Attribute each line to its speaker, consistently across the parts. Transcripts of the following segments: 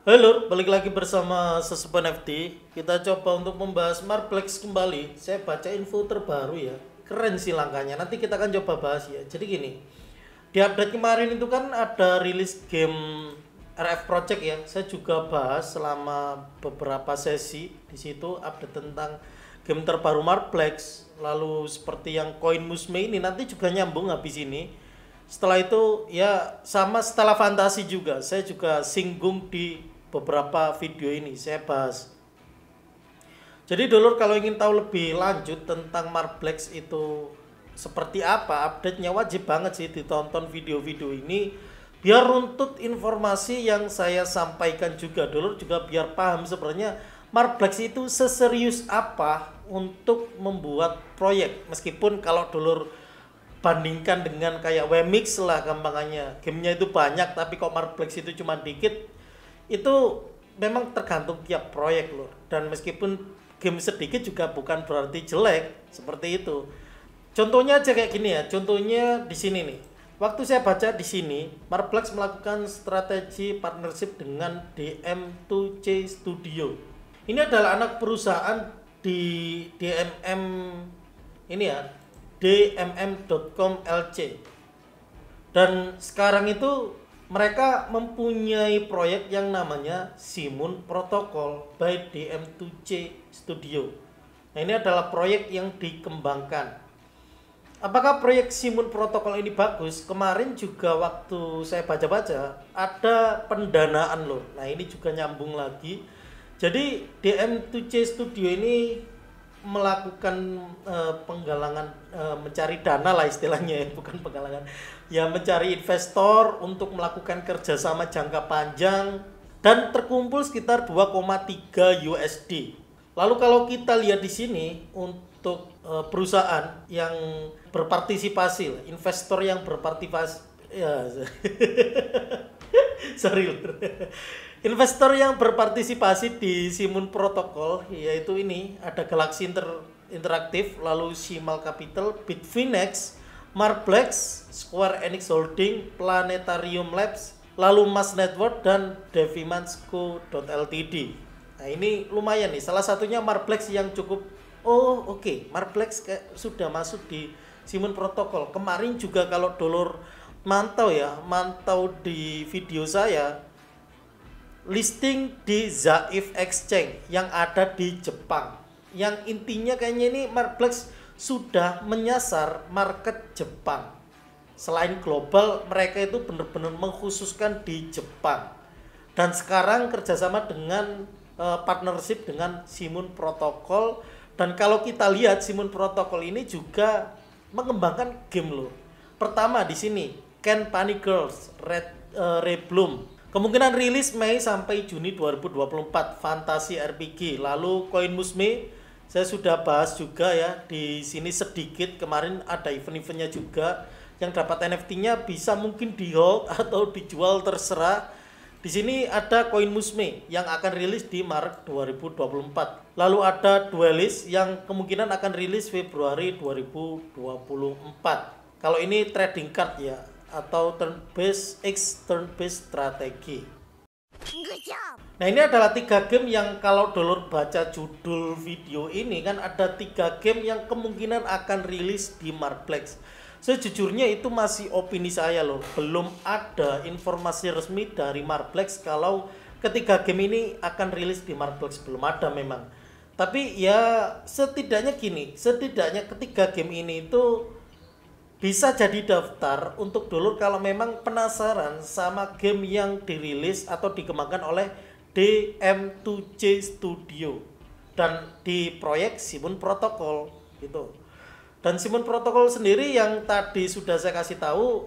Speaker 1: Halo, balik lagi bersama Sesepan FT. Kita coba untuk membahas Marplex kembali. Saya baca info terbaru ya. Keren sih langkahnya. Nanti kita akan coba bahas ya. Jadi gini, di update kemarin itu kan ada rilis game RF Project ya. Saya juga bahas selama beberapa sesi di situ update tentang game terbaru Marplex. Lalu seperti yang Koin Musme ini nanti juga nyambung habis ini. Setelah itu ya sama setelah fantasi juga saya juga singgung di beberapa video ini saya bahas. Jadi dulur kalau ingin tahu lebih lanjut tentang Marplex itu seperti apa update-nya, wajib banget sih ditonton video-video ini biar runtut informasi yang saya sampaikan juga. Dulur juga biar paham sebenarnya Marplex itu seserius apa untuk membuat proyek. Meskipun kalau dulur bandingkan dengan kayak Wemix lah gampangannya, gamenya itu banyak tapi kok Marplex itu cuma dikit, itu memang tergantung tiap proyek loh. Dan meskipun game sedikit juga bukan berarti jelek seperti itu. Contohnya aja kayak gini ya, contohnya di sini nih. Waktu saya baca di sini, Marplex melakukan strategi partnership dengan DM2C Studio. Ini adalah anak perusahaan di DMM ini ya, dmm.com lc. Dan sekarang itu mereka mempunyai proyek yang namanya Simon Protocol by DM2C Studio. Nah, ini adalah proyek yang dikembangkan. Apakah proyek Simon Protocol ini bagus? Kemarin juga waktu saya baca-baca ada pendanaan loh. Nah, ini juga nyambung lagi. Jadi DM2C Studio ini melakukan penggalangan, mencari dana lah istilahnya ya, bukan penggalangan ya, mencari investor untuk melakukan kerjasama jangka panjang dan terkumpul sekitar 2,3 USD. Lalu kalau kita lihat di sini untuk perusahaan yang berpartisipasi, investor yang berpartisipasi ya sorry investor yang berpartisipasi di Simon Protocol yaitu ini ada Galaxy Interactive, lalu Shimal Capital, Bitfinex, Marplex, Square Enix Holding, Planetarium Labs, lalu Mas Network dan Devimansco.ltd. Nah, ini lumayan nih, salah satunya Marplex yang cukup oke. Marplex sudah masuk di Simon Protocol. Kemarin juga kalau dulur mantau di video saya, listing di Zaif Exchange yang ada di Jepang. Yang intinya kayaknya ini Marplex sudah menyasar market Jepang. Selain global, mereka itu benar-benar mengkhususkan di Jepang. Dan sekarang kerjasama dengan partnership dengan Simon Protocol. Dan kalau kita lihat Simon Protocol ini juga mengembangkan game loh. Pertama di sini Ken Panic Girls, Rebloom. Kemungkinan rilis Mei sampai Juni 2024, Fantasi RPG. Lalu Koin Musme saya sudah bahas juga ya di sini sedikit. Kemarin ada event-eventnya juga yang dapat NFT-nya bisa mungkin di hold atau dijual terserah. Di sini ada Koin Musme yang akan rilis di Maret 2024. Lalu ada Duelist yang kemungkinan akan rilis Februari 2024. Kalau ini trading card ya, atau turn-based turn-based strategi. Nah, ini adalah 3 game yang kalau dulur baca judul video ini kan ada 3 game yang kemungkinan akan rilis di Marplex. Sejujurnya itu masih opini saya loh, belum ada informasi resmi dari Marplex kalau ketiga game ini akan rilis di Marplex, belum ada memang. Tapi ya setidaknya ketiga game ini itu bisa jadi daftar untuk dulur kalau memang penasaran sama game yang dirilis atau dikembangkan oleh DM2C Studio dan di proyek Simon Protocol gitu. Dan Simon Protocol sendiri yang tadi sudah saya kasih tahu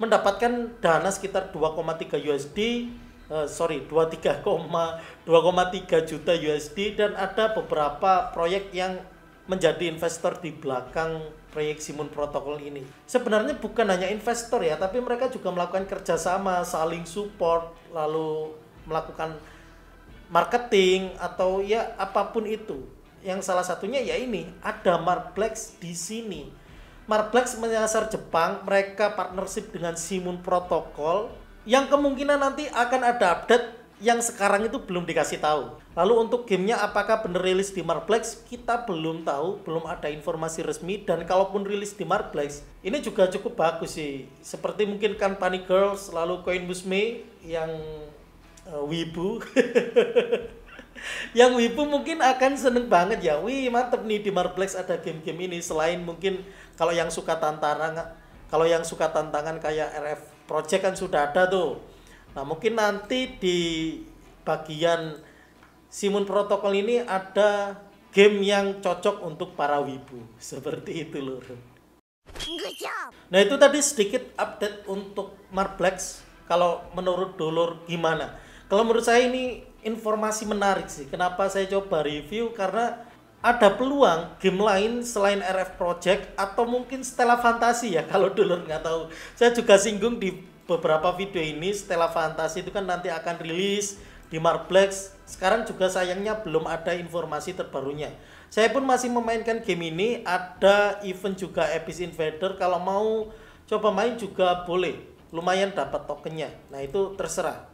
Speaker 1: mendapatkan dana sekitar 2,3 USD, 2,3 juta USD, dan ada beberapa proyek yang menjadi investor di belakang proyek Simon Protocol ini. Sebenarnya bukan hanya investor ya, tapi mereka juga melakukan kerjasama, saling support, lalu melakukan marketing atau ya apapun itu. Yang salah satunya ya ini ada Marplex di sini. Marplex menyasar Jepang, mereka partnership dengan Simon Protocol yang kemungkinan nanti akan ada update yang sekarang itu belum dikasih tahu. Lalu untuk gamenya apakah benar rilis di Marplex, kita belum tahu, belum ada informasi resmi. Dan kalaupun rilis di Marplex, ini juga cukup bagus sih. Seperti mungkin kan Bunny Girls, lalu Coin Busme yang wibu. Yang wibu mungkin akan seneng banget ya. Wih mantep nih di Marplex ada game-game ini. Selain mungkin kalau yang suka tantangan kayak RF Project kan sudah ada tuh. Nah mungkin nanti di bagian Simon Protocol ini ada game yang cocok untuk para wibu. Seperti itu lur. Nah itu tadi sedikit update untuk Marplex. Kalau menurut Dulur gimana? Kalau menurut saya ini informasi menarik sih. Kenapa saya coba review? Karena ada peluang game lain selain RF Project atau mungkin Stella Fantasy ya. Kalau Dulur nggak tahu. Saya juga singgung di beberapa video ini. Stella Fantasy itu kan nanti akan rilis di Marplex. Sekarang juga sayangnya belum ada informasi terbarunya. Saya pun masih memainkan game ini. Ada event juga Abyss Invader. Kalau mau coba main juga boleh. Lumayan dapat tokennya. Nah itu terserah.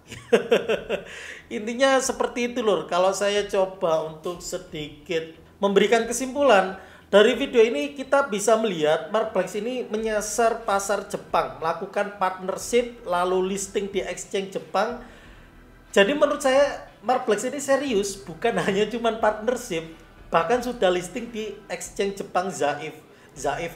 Speaker 1: Intinya seperti itu lur. Kalau saya coba untuk sedikit memberikan kesimpulan dari video ini, kita bisa melihat Marplex ini menyasar pasar Jepang, melakukan partnership lalu listing di exchange Jepang. Jadi menurut saya Marplex ini serius, bukan hanya cuman partnership, bahkan sudah listing di exchange Jepang Zaif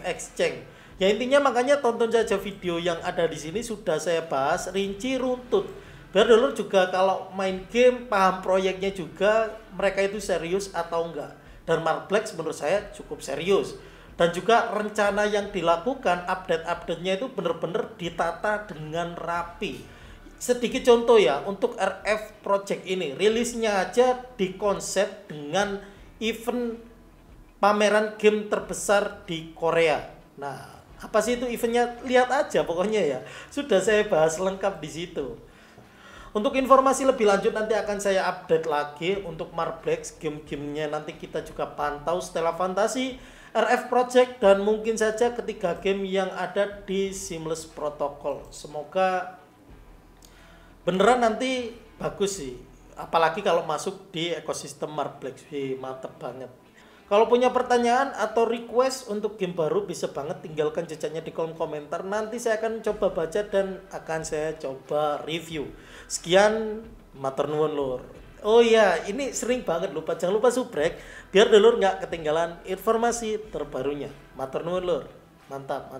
Speaker 1: Exchange. Ya intinya makanya tonton saja video yang ada di sini, sudah saya bahas rinci runtut. Biar dulu juga kalau main game paham proyeknya juga mereka itu serius atau enggak. Dan Marplex menurut saya cukup serius. Dan juga rencana yang dilakukan, update-update-nya itu benar-benar ditata dengan rapi. Sedikit contoh ya, untuk RF Project ini, rilisnya aja dikonsep dengan event pameran game terbesar di Korea. Nah, apa sih itu eventnya? Lihat aja pokoknya ya. Sudah saya bahas lengkap di situ. Untuk informasi lebih lanjut nanti akan saya update lagi untuk Marplex, game-gamenya nanti kita juga pantau Stella Fantasy, RF Project, dan mungkin saja ketiga game yang ada di Seamless Protocol. Semoga beneran nanti bagus sih, apalagi kalau masuk di ekosistem Marplex. Mantep banget. Kalau punya pertanyaan atau request untuk game baru bisa banget tinggalkan jejaknya di kolom komentar. Nanti saya akan coba baca dan akan saya coba review. Sekian, matur nuwun lur. Oh iya, ini sering banget lupa. Jangan lupa subrek biar dulur nggak ketinggalan informasi terbarunya. Matur nuwun lur. Mantap.